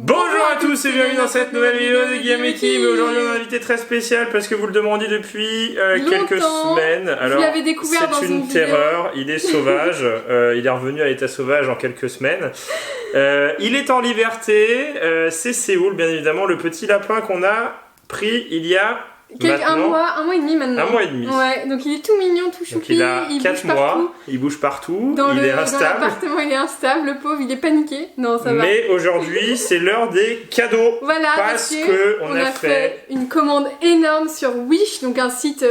Bonjour à tous et bienvenue dans cette nouvelle vidéo de Guillaume et Kim. Aujourd'hui on a un invité très spécial parce que vous le demandiez depuis quelques semaines. Alors c'est une terreur, il est sauvage, il est revenu à l'état sauvage en quelques semaines. Il est en liberté, c'est Séoul bien évidemment, le petit lapin qu'on a pris il y a... un mois et demi maintenant. Un mois et demi. Ouais, donc il est tout mignon, tout choupi. Il a 4 mois, il bouge partout, il est instable. Dans l'appartement, il est instable, le pauvre, il est paniqué. Non, ça va. Mais aujourd'hui, c'est l'heure des cadeaux. Voilà, parce que on a fait une commande énorme sur Wish, donc un site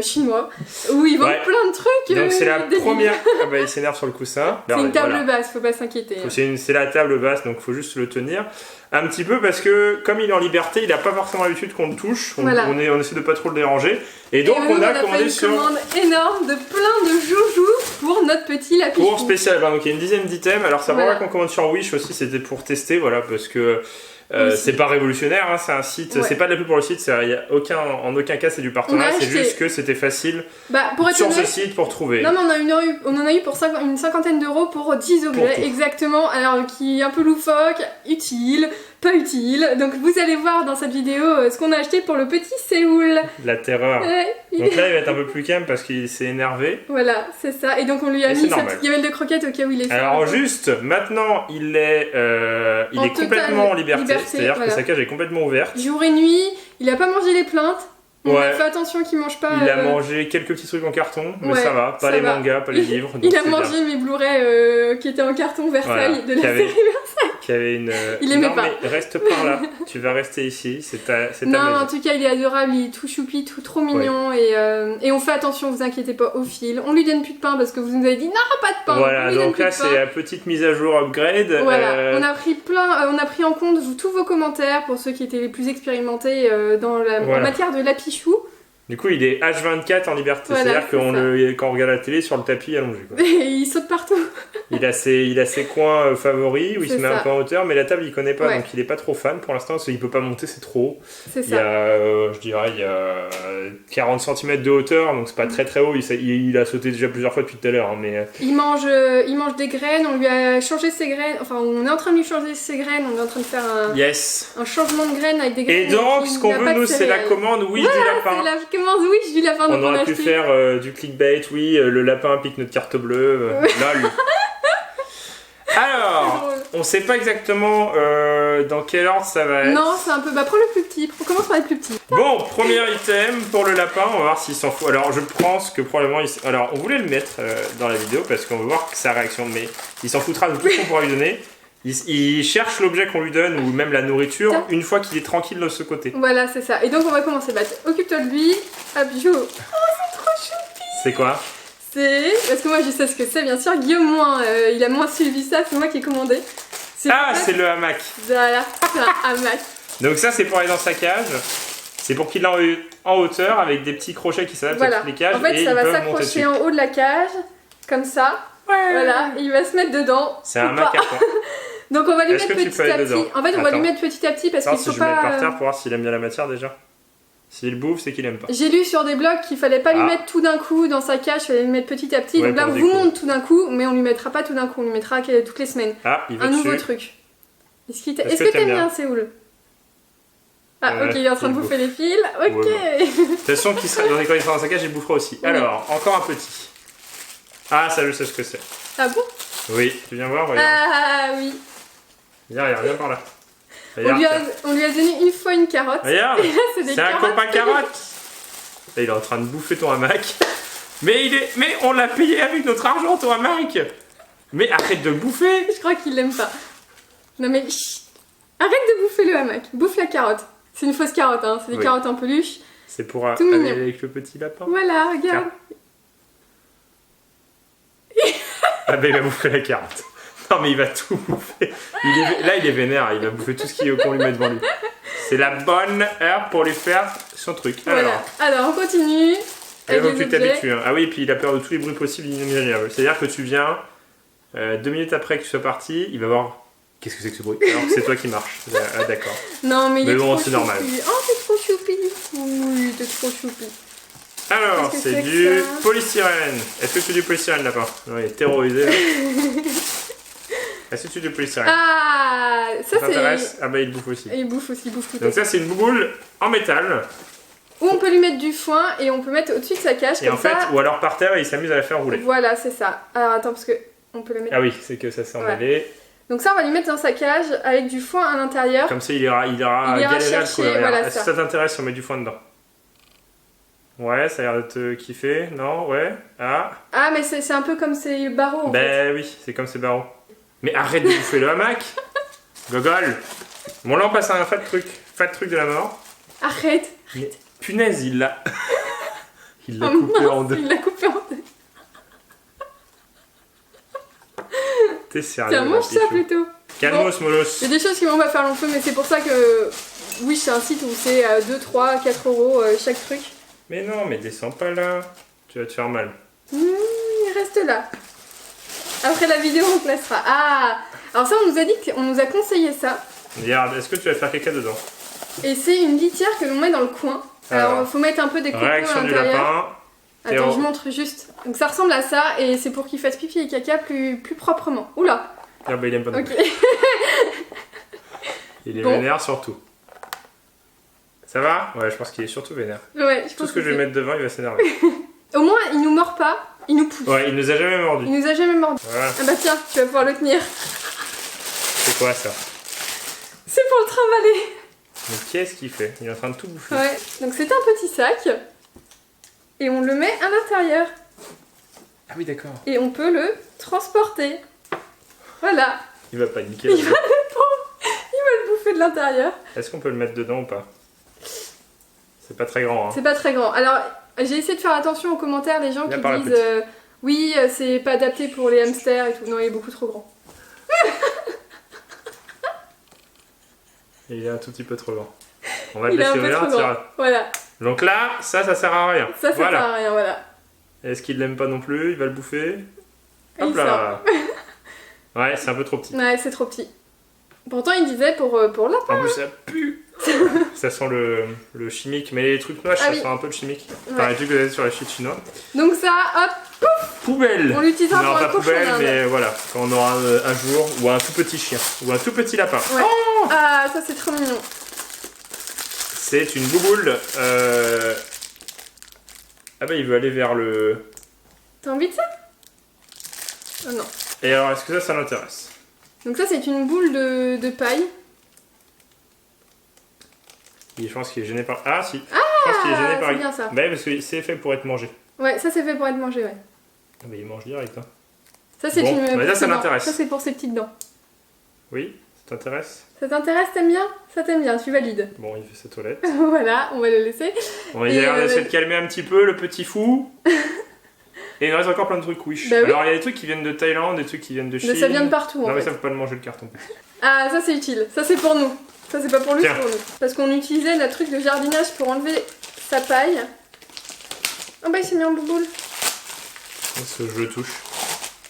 chinois, où ils vendent plein de trucs. Donc c'est la première. Ah bah il s'énerve sur le coussin. C'est une table basse, faut pas s'inquiéter. C'est la table basse, donc faut juste le tenir. Un petit peu parce que comme il est en liberté, il n'a pas forcément l'habitude qu'on le touche. On essaie de pas trop le déranger. Et donc on a commandé sur une commande énorme de plein de joujoux pour notre petit lapin. Pour spécial, donc il y a une dizaine d'items. Alors c'est vrai qu'on commande sur Wish aussi, c'était pour tester, voilà, parce que c'est pas révolutionnaire, hein, c'est un site, c'est pas de la pub pour le site, en aucun cas c'est du partenariat, c'est juste que c'était facile sur ce site pour trouver. Non mais on en a eu pour une cinquantaine d'euros pour 10 objets, exactement, alors qui est un peu loufoque, utile, pas utile. Donc vous allez voir dans cette vidéo ce qu'on a acheté pour le petit Séoul. La terreur. Donc là il va être un peu plus calme parce qu'il s'est énervé. Voilà, c'est ça. Et donc on lui a mis sa petite gamelle de croquettes au cas où il est Alors juste, maintenant il est complètement en liberté. C'est-à-dire que sa cage est complètement ouverte. Jour et nuit, il a pas mangé les plaintes. On a fait attention qu'il mange pas. Il a mangé quelques petits trucs en carton, mais ça va. Pas les mangas, pas les livres. Il a mangé mes Blu-ray qui étaient en carton Versailles de la série Versailles. Qui avait une. Il aimait pas. Mais reste par là. Tu vas rester ici. C'est ta Non, en tout cas, il est adorable. Il est tout choupi, tout trop mignon. Et on fait attention, vous inquiétez pas, au fil. On lui donne plus de pain parce que vous nous avez dit non, pas de pain. Voilà, donc là, c'est la petite mise à jour upgrade. Voilà, on a pris en compte tous vos commentaires pour ceux qui étaient les plus expérimentés en matière de lapichou. Du coup, il est H24 en liberté, c'est-à-dire quand on regarde la télé sur le tapis allongé. Et il saute partout. Il a ses coins favoris où il se met un peu en hauteur, mais la table il connaît pas, donc il est pas trop fan pour l'instant, parce qu'il peut pas monter, c'est trop haut. C'est ça. Il y a 40 cm de hauteur, donc c'est pas très très haut. Il a sauté déjà plusieurs fois depuis tout à l'heure. Hein, mais... il mange des graines, on lui a changé ses graines, enfin on est en train de lui changer ses graines, on est en train de faire un changement de graines avec des graines. Et donc ce qu'on veut nous, c'est la commande du lapin. Wish du lapin. On aurait pu faire du clickbait, le lapin pique notre carte bleue. Lol. Alors, on sait pas exactement dans quel ordre ça va être. Non, c'est un peu. Prends le plus petit. On commence par le plus petit. Bon, premier item pour le lapin, on va voir s'il s'en fout. Alors, je pense que probablement. Alors, on voulait le mettre dans la vidéo parce qu'on veut voir sa réaction, mais il s'en foutra de tout ce qu'on pourra lui donner. Il cherche l'objet qu'on lui donne ou même la nourriture une fois qu'il est tranquille de ce côté. Voilà, c'est ça. Et donc, on va commencer. Occupe-toi de lui. Hop, joue. Oh, c'est trop choupi. C'est quoi? Parce que moi je sais ce que c'est, bien sûr. Guillaume il a moins suivi ça, c'est moi qui ai commandé. C'est le hamac. Voilà, c'est un hamac. Donc ça c'est pour aller dans sa cage. C'est pour qu'il l'ait en hauteur avec des petits crochets qui s'adaptent à toutes les cages. En fait ça va s'accrocher en haut de la cage, comme ça. Voilà, et il va se mettre dedans. C'est un hamac à quoi? Donc on va lui mettre petit à petit. En fait on va lui mettre petit à petit parce qu'il faut pas... je vais le mettre par terre pour voir s'il aime bien la matière déjà. S'il bouffe, c'est qu'il aime pas. J'ai lu sur des blogs qu'il fallait pas lui mettre tout d'un coup dans sa cage, il fallait lui mettre petit à petit. Donc là, on vous montre tout d'un coup, mais on lui mettra pas tout d'un coup, on lui mettra toutes les semaines. Il va un nouveau truc. Est-ce que t'aimes bien Séoul? Ok, il est en train de bouffer les fils. Ok. De toute façon, quand il sera dans sa cage, il bouffera aussi. Alors, encore un petit. Ça, je sais ce que c'est. Ah bon? Oui, tu viens voir, regarde. Ah oui. Viens par là. On lui a donné une fois une carotte. Regarde, c'est un copain carotte. Là, il est en train de bouffer ton hamac. Mais on l'a payé avec notre argent, ton hamac. Mais arrête de le bouffer. Je crois qu'il l'aime pas. Non mais arrête de bouffer le hamac. Bouffe la carotte. C'est une fausse carotte, hein. C'est des carottes en peluche. C'est pour aller avec le petit lapin. Voilà, regarde. Il va bouffer la carotte. Non mais il va tout bouffer. Là il est vénère, il va bouffer tout ce qu'on lui met devant lui. C'est la bonne heure pour lui faire son truc. Alors on continue. Il faut que tu t'habitues. Ah oui, et puis il a peur de tous les bruits possibles et inimaginables. C'est-à-dire que tu viens, 2 minutes après que tu sois parti, il va voir qu'est-ce que c'est que ce bruit. Alors que c'est toi qui marches. Ah d'accord. Non mais il est trop c'est normal. Oh c'est trop choupi. Oui, t'es trop choupi. Alors, c'est du polystyrène. Est-ce que c'est du polystyrène, lapin? Non, il est terrorisé. Là. Est-ce que tu de polystyrène? Ah, ça c'est... Ah bah il bouffe aussi. Il bouffe aussi, il bouffe tout. Donc ça c'est une bouboule en métal. Où on peut lui mettre du foin et on peut mettre au-dessus de sa cage. Et en fait, ou alors par terre, il s'amuse à la faire rouler. Voilà, c'est ça. Alors attends, parce que on peut le mettre... Ah oui, c'est que ça s'est emballé. Donc ça, on va lui mettre dans sa cage avec du foin à l'intérieur. Comme ça, il ira galérer à le trouver. Voilà, est-ce que ça t'intéresse si on met du foin dedans? Ouais, ça a l'air de te kiffer, non? Ouais. Ah, mais c'est un peu comme ces barreaux en fait. Ben oui, c'est comme ces barreaux. Mais arrête de bouffer le hamac. Gogol. Bon là on passe à un fat truc de la mort. Arrête. Mais, punaise, il l'a coupé en deux. Il l'a coupé en deux. T'es sérieux? Tiens, mange ça plutôt. Calmos, bon, molos. Il y a des choses qui vont pas faire long feu, mais c'est pour ça que oui, c'est un site où c'est 2, 3, 4 euros chaque truc. Mais non, mais descends pas là. Tu vas te faire mal. Il reste là. Après la vidéo, on te laissera. Ah, alors ça, on nous a conseillé ça. Regarde, est-ce que tu vas faire caca dedans? Et c'est une litière que l'on met dans le coin. Alors, faut mettre un peu des copeaux à réaction du lapin. Attends, je montre juste. Donc ça ressemble à ça et c'est pour qu'il fasse pipi et caca plus proprement. Oula. Ah bah il aime pas non plus. Ok. Il est vénère surtout. Ça va? Ouais, je pense qu'il est surtout vénère. Ouais, Tout ce que je vais mettre devant, il va s'énerver. Au moins, il nous mord pas, il nous pousse. Ouais, il nous a jamais mordu. Il nous a jamais mordu. Voilà. Ah bah tiens, tu vas pouvoir le tenir. C'est quoi ça? C'est pour le trimballer. Mais qu'est-ce qu'il fait? Il est en train de tout bouffer. Ouais, donc c'est un petit sac. Et on le met à l'intérieur. Ah oui, d'accord. Et on peut le transporter. Voilà. Il va paniquer. Il va le bouffer de l'intérieur. Est-ce qu'on peut le mettre dedans ou pas? C'est pas très grand. Hein. C'est pas très grand. Alors, j'ai essayé de faire attention aux commentaires des gens qui disent oui, c'est pas adapté pour les hamsters et tout. Non, il est beaucoup trop grand. Et il est un tout petit peu trop grand. On va le laisser ouvrir. Voilà. Donc là, ça sert à rien. Ça sert à rien, voilà. Est-ce qu'il l'aime pas non plus? Il va le bouffer. Hop là. Ouais, c'est un peu trop petit. Ouais, c'est trop petit. Pourtant, il disait pour lapin. En plus, ça pue. Ça sent le chimique. Mais les trucs moches, ça sent un peu le chimique. Enfin, les trucs que vous avez sur les chutes chinois. Donc ça, hop, pouf. Poubelle. On l'utilisera pour un pas poubelle, cochon, mais voilà. Quand on aura un jour, ou un tout petit chien, ou un tout petit lapin. Ouais. Oh, ah, ça c'est trop mignon. C'est une bouboule. Ah bah il veut aller vers le... T'as envie de ça? Oh non. Et alors, est-ce que ça l'intéresse? Donc ça c'est une boule de paille. Je pense qu'il est gêné par... Ah si. Ah, je pense qu'il est gêné par... bien ça. Bah parce que c'est fait pour être mangé. Ouais, ça c'est fait pour être mangé, ouais. Ah bah il mange direct. Hein. Ça c'est ça m'intéresse. Ça c'est pour ses petites dents. Oui, ça t'intéresse? Ça t'intéresse, t'aimes bien? Ça t'aime bien, tu valides. Bon, il fait sa toilette. Voilà, on va le laisser. On va essayer de calmer un petit peu le petit fou. Et il nous reste encore plein de trucs wish. Bah oui. Alors il y a des trucs qui viennent de Thaïlande, des trucs qui viennent de Chine. Mais ça vient de partout. Non mais ça faut pas le manger le carton. Ah ça c'est utile, ça c'est pour nous. Ça c'est pas pour lui, c'est pour nous. Parce qu'on utilisait le truc de jardinage pour enlever sa paille. Oh bah il s'est mis en bouboule. Ce jeu touche.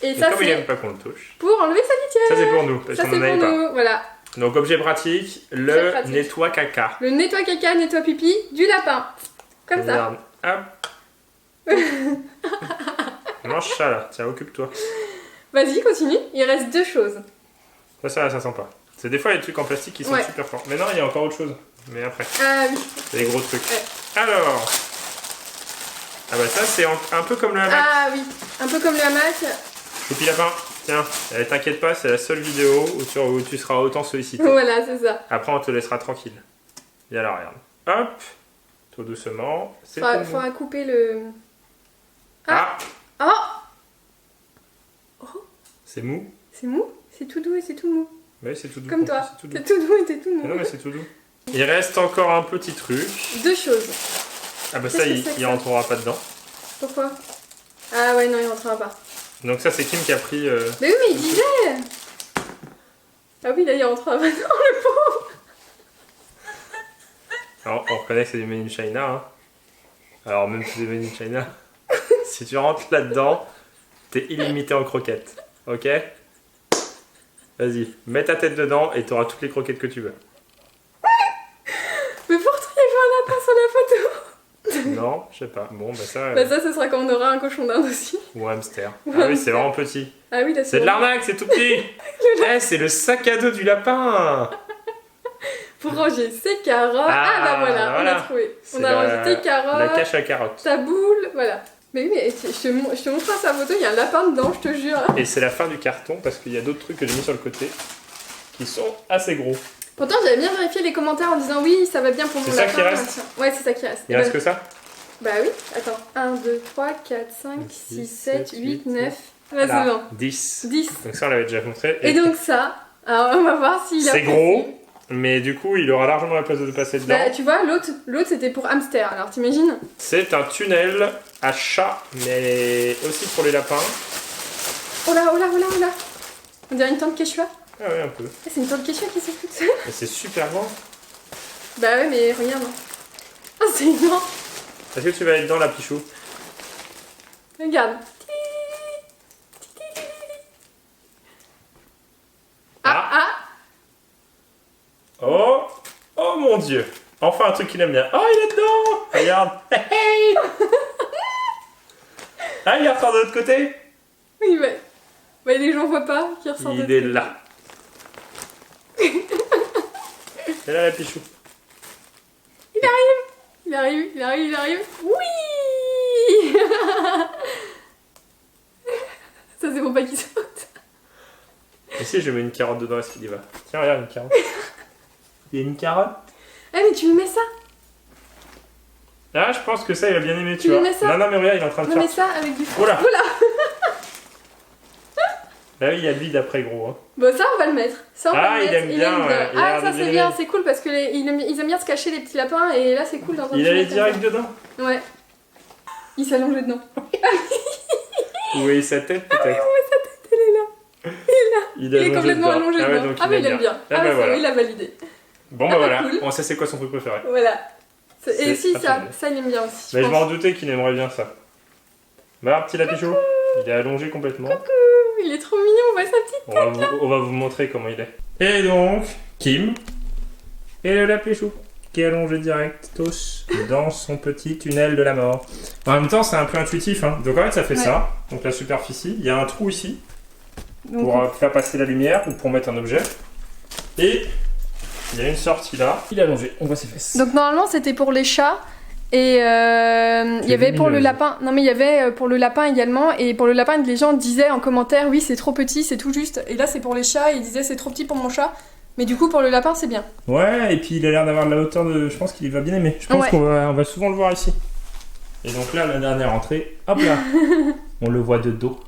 Et ça comme il aime pas qu'on le touche. Pour enlever sa litière. Ça c'est pour nous, parce qu'on en avait pas. Voilà. Donc objet pratique, le nettoie caca. Le nettoie caca, nettoie pipi du lapin. Comme ça. Hop. Mange ça là, tiens, occupe-toi. Vas-y, continue, il reste 2 choses. Ça sent pas. C'est des fois les trucs en plastique qui sont super forts. Mais non, il y a encore autre chose. Mais après. Ah oui. C'est des gros trucs. Ouais. Alors. Ah bah ça c'est un peu comme le hamac. Ah oui, un peu comme le hamac. Choupi lapin, tiens, t'inquiète pas, c'est la seule vidéo où tu seras autant sollicité. Voilà, c'est ça. Après on te laissera tranquille. Viens là, regarde. Hop, tout doucement. Faudra couper le... Ah. Oh. C'est mou. C'est mou? C'est tout doux et c'est tout mou. Oui, c'est tout doux. Comme toi, c'est tout doux et c'est tout mou. Non mais c'est tout doux. Il reste encore un petit truc. 2 choses. Ah bah ça, il rentrera pas dedans. Pourquoi? Ah ouais, non, il rentrera pas. Donc ça, c'est Kim qui a pris... Mais oui, mais il disait. Ah oui, là, il rentrera pas dedans, le pauvre. Alors, on reconnaît que c'est du Made in China. Hein. Alors, même si c'est Made in China, si tu rentres là-dedans, t'es illimité en croquettes. Ok? Vas-y, mets ta tête dedans et t'auras toutes les croquettes que tu veux. Mais pourtant, il y avait un lapin sur la photo. Non, je sais pas. Bon, bah ça... Bah ça, ce sera quand on aura un cochon d'Inde aussi. Ou un hamster. Ou Ah un oui, c'est hamster. vraiment petit. Ah oui, là, C'est de l'arnaque, c'est tout petit. C'est le sac à dos du lapin. Pour ranger ses carottes. Ah bah voilà, on a trouvé. On a rangé tes carottes. La cache à carottes. Ta boule, voilà. Mais oui, mais je te montre sa photo, il y a un lapin dedans, je te jure. Et c'est la fin du carton parce qu'il y a d'autres trucs que j'ai mis sur le côté qui sont assez gros. Pourtant, j'avais bien vérifié les commentaires en disant oui, ça va bien pour mon lapin. C'est ça qui reste? Ouais, c'est ça qui reste. Il reste que ça? Bah oui, attends. 1, 2, 3, 4, 5, 6, 7, 8, 9. Là, c'est bon. 10. 10. Donc ça, on l'avait déjà montré. Et donc ça, alors on va voir s'il a... C'est gros. Mais du coup, il aura largement la place de passer dedans. Bah, tu vois, l'autre c'était pour hamster, alors t'imagines? C'est un tunnel à chat, mais aussi pour les lapins. Oh là, oh là, oh là, oh là. On dirait une tente Quechua. Ah ouais, un peu. Ah, c'est une tente Quechua qui s'est foutue. Mais c'est super grand. Bah ouais, mais regarde. Oh, c'est énorme. Est-ce que tu vas être dans la Pichou? Regarde. Ah. Oh! Oh mon dieu! Enfin un truc qu'il aime bien. Oh, il est dedans! Regarde! Hey! Ah, il ressort de l'autre côté? Oui, ouais. Ouais, les gens voient pas qu'il ressort de... Il est là. C'est là la Pichou. Il arrive. Oui. Ça, c'est mon pas qui saute. Et si je mets une carotte dedans, est-ce qu'il y va? Tiens, regarde une carotte. Il y a une carotte? Ah, mais tu lui mets ça? Ah, je pense que ça, il va bien aimer, tu lui vois. mets ça? Non, mais regarde, il est en train de Tu faire. mets ça avec du feu. Oula! Oula. Là, oui, il y a le vide après, gros. Hein. Bon, ça, on va le mettre. Ça, on va le il mettre. aime bien. Ouais. Ah, ça, c'est bien, c'est cool parce que ils aiment bien se cacher, les petits lapins, et là, c'est cool dans un Il allait direct dedans? Ouais. Il s'allongeait dedans. Oui, sa tête, peut-être. Ah oui, sa tête, elle est là. Il est complètement allongé dedans. dedans. Ah, mais il aime bien. Ah, bah voilà. Il a validé. Bon, bah voilà. Cool. On sait c'est quoi son truc préféré. Voilà. Et si, ça, il aime bien aussi. Mais je m'en doutais qu'il aimerait bien ça. Bah, petit lapichou. Il est allongé complètement. Coucou, il est trop mignon, on voit sa petite tête là. On va vous montrer comment il est. Et donc, Kim et le lapichou qui est allongé direct, tous, dans son petit tunnel de la mort. En même temps, c'est un peu intuitif, hein. Donc en fait, ça fait ça. Donc la superficie, il y a un trou ici pour faire passer la lumière ou pour mettre un objet. Et il y a une sortie là. Il est allongé, on voit ses fesses. Donc normalement, c'était pour les chats. Et il y avait pour le lapin, non mais il y avait pour le lapin également, et pour le lapin les gens disaient en commentaire oui c'est trop petit, c'est tout juste, et là c'est pour les chats, ils disaient c'est trop petit pour mon chat, mais du coup pour le lapin c'est bien. Ouais, et puis il a l'air d'avoir de la hauteur de... Je pense qu'il va bien aimer, je pense qu'on va souvent le voir ici. Et donc là la dernière entrée, hop là, on le voit de dos,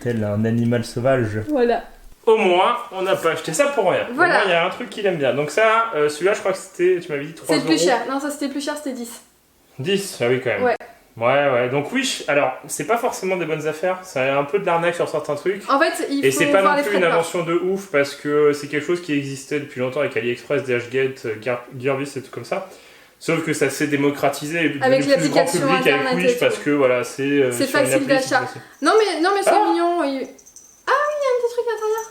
tel un animal sauvage. Voilà. Au moins, on n'a pas acheté ça pour rien. Voilà. Au moins, il y a un truc qu'il aime bien. Donc ça, celui-là je crois que c'était, tu m'avais dit 3 euros. C'est plus cher, non ça c'était plus cher, c'était 10. 10, ah oui quand même. Ouais. Ouais, donc oui, alors, c'est pas forcément des bonnes affaires, c'est un peu de l'arnaque sur certains trucs. En fait, il faut et c'est pas voir non les plus frais une de invention de ouf, parce que c'est quelque chose qui existait depuis longtemps avec AliExpress, DHgate, Gearbest et tout comme ça. Sauf que ça s'est démocratisé et devenu avec plus grand l'application public avec internet Wish, parce que voilà, c'est facile d'achat. Non mais c'est mignon. Ah oui, il y a un petit truc à l'intérieur.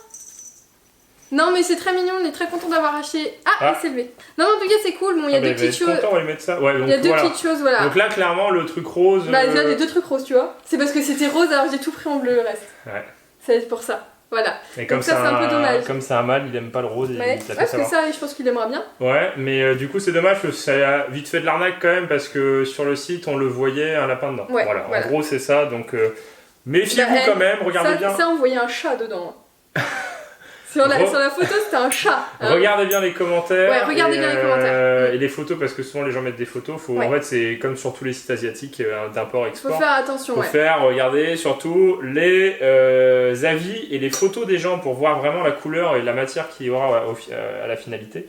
Non mais c'est très mignon, on est très content d'avoir acheté. Ah, il s'est levé. Non mais en tout cas c'est cool, bon il y a deux petites choses. Content, on va lui mettre ça. Ouais, donc, il y a deux petites choses, voilà. Donc là clairement le truc rose. Bah il y a les deux trucs roses, tu vois. C'est parce que c'était rose alors j'ai tout pris en bleu le reste. Ouais. C'est pour ça. Voilà. Et comme donc ça c'est un peu dommage. Comme c'est un mâle, il aime pas le rose. Ouais, parce que ça je pense qu'il aimera bien. Ouais, mais du coup c'est dommage que ça a vite fait de l'arnaque quand même parce que sur le site on le voyait un lapin dedans. Ouais, voilà. En gros c'est ça, donc méfiez-vous quand même, regardez bien. Ça on voyait un chat dedans. Sur la photo, c'était un chat. Hein. Regardez bien les commentaires. Ouais, regardez bien les commentaires. Et les photos, parce que souvent les gens mettent des photos. En fait, c'est comme sur tous les sites asiatiques d'import-export. Faut faire attention. Faut faire, regardez surtout les avis et les photos des gens pour voir vraiment la couleur et la matière qu'il y aura à la finalité.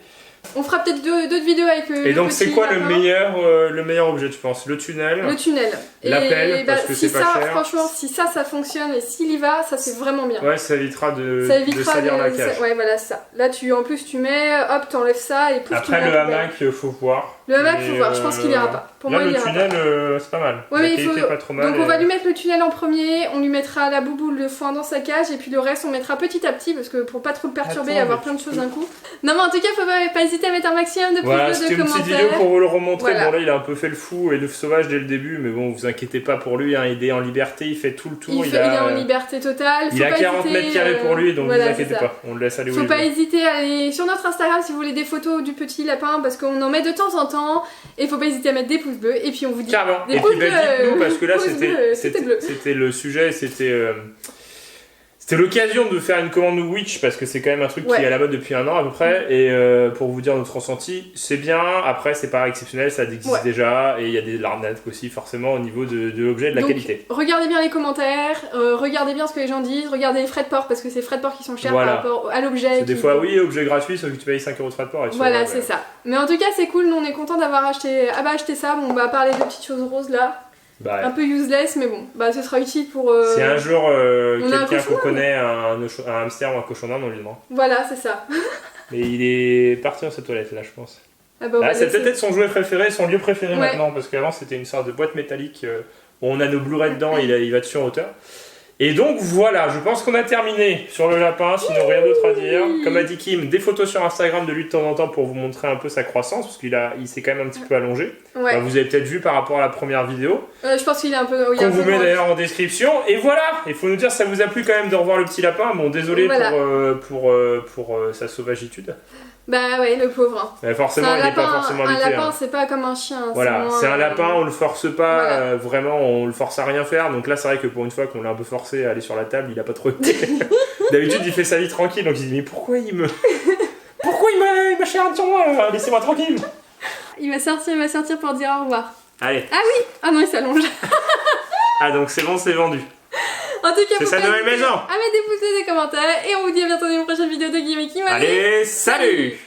On fera peut-être d'autres vidéos avec et donc c'est quoi le meilleur objet tu penses? Le tunnel, la pelle parce que c'est pas cher. Franchement si ça fonctionne et s'il y va, ça c'est vraiment bien. Ouais, ça évitera de salir la cage. Ouais voilà ça. Là en plus tu mets, hop t'enlèves ça et pouf. Après le hamac faut voir. Le hamac faut voir, je pense qu'il ira pas. Pour là, moi, le tunnel, c'est pas mal. Ouais, mais pas trop mal. Donc on va lui mettre le tunnel en premier, on lui mettra la bouboule de foin dans sa cage et puis le reste on mettra petit à petit parce que pour pas trop le perturber et avoir plein de choses d'un coup. Non mais en tout cas faut pas hésiter à mettre un maximum de pouces bleus, de c'était une commentaires. petite vidéo pour vous le remontrer. Bon là il a un peu fait le fou et le sauvage dès le début, mais bon vous inquiétez pas pour lui, hein, il est en liberté, il fait tout le tour. Il est en liberté totale. Il a 40 mètres carrés pour lui, donc voilà, vous inquiétez pas, on le laisse aller où il veut. Faut pas hésiter à aller sur notre Instagram si vous voulez des photos du petit lapin parce qu'on en met de temps en temps et faut pas hésiter à mettre des pouces bleus et puis on vous dit carrément. des et pouces puis dites-nous parce que là c'était le sujet, c'était l'occasion de faire une commande Witch parce que c'est quand même un truc qui est à la mode depuis 1 an à peu près et pour vous dire notre ressenti, c'est bien, après c'est pas exceptionnel, ça existe déjà et il y a des arnaques aussi forcément au niveau de l'objet, de la qualité. Regardez bien les commentaires, regardez bien ce que les gens disent, regardez les frais de port parce que c'est frais de port qui sont chers par rapport à l'objet. Des fois objet gratuit sauf que tu payes 5 € de frais de port. Voilà, c'est ça. Mais en tout cas c'est cool, nous on est content d'avoir acheté ça, bon on va parler de petites choses roses là. Un peu useless, mais bon, ce sera utile pour. Si un jour quelqu'un qu'on connaît un hamster ou un cochon d'Inde, on lui demande. Voilà, c'est ça. Mais il est parti dans sa toilette là, je pense. C'est peut-être son jouet préféré, son lieu préféré maintenant, parce qu'avant c'était une sorte de boîte métallique où on a nos Blu-ray dedans, il va dessus en hauteur. Et donc voilà, je pense qu'on a terminé sur le lapin, sinon rien d'autre à dire. Comme a dit Kim, des photos sur Instagram de lui de temps en temps pour vous montrer un peu sa croissance, parce qu'il s'est quand même un petit peu allongé. Vous avez peut-être vu par rapport à la première vidéo. Je pense qu'il est un peu... qu'on vous met d'ailleurs en description. Et voilà, il faut nous dire si ça vous a plu quand même de revoir le petit lapin. Bon, désolé pour sa sauvagitude. Bah ouais, le pauvre. Forcément, il n'est pas forcément habitué. Un lapin, c'est pas comme un chien. Voilà, c'est un lapin, on le force pas, vraiment, on le force à rien faire. Donc là, c'est vrai que pour une fois qu'on l'a un peu forcé à aller sur la table, il a pas trop été. D'habitude, il fait sa vie tranquille, donc il se dit mais pourquoi il m'a chargé sur moi, laissez-moi tranquille. Il va sortir pour dire au revoir. Allez. Ah oui. Ah non, il s'allonge. Ah donc c'est bon, c'est vendu. En tout cas, c'est sa nouvelle maison. À mettre des pouces et des commentaires et on vous dit à bientôt dans une prochaine vidéo de Guillaume et Kim. Allez, salut.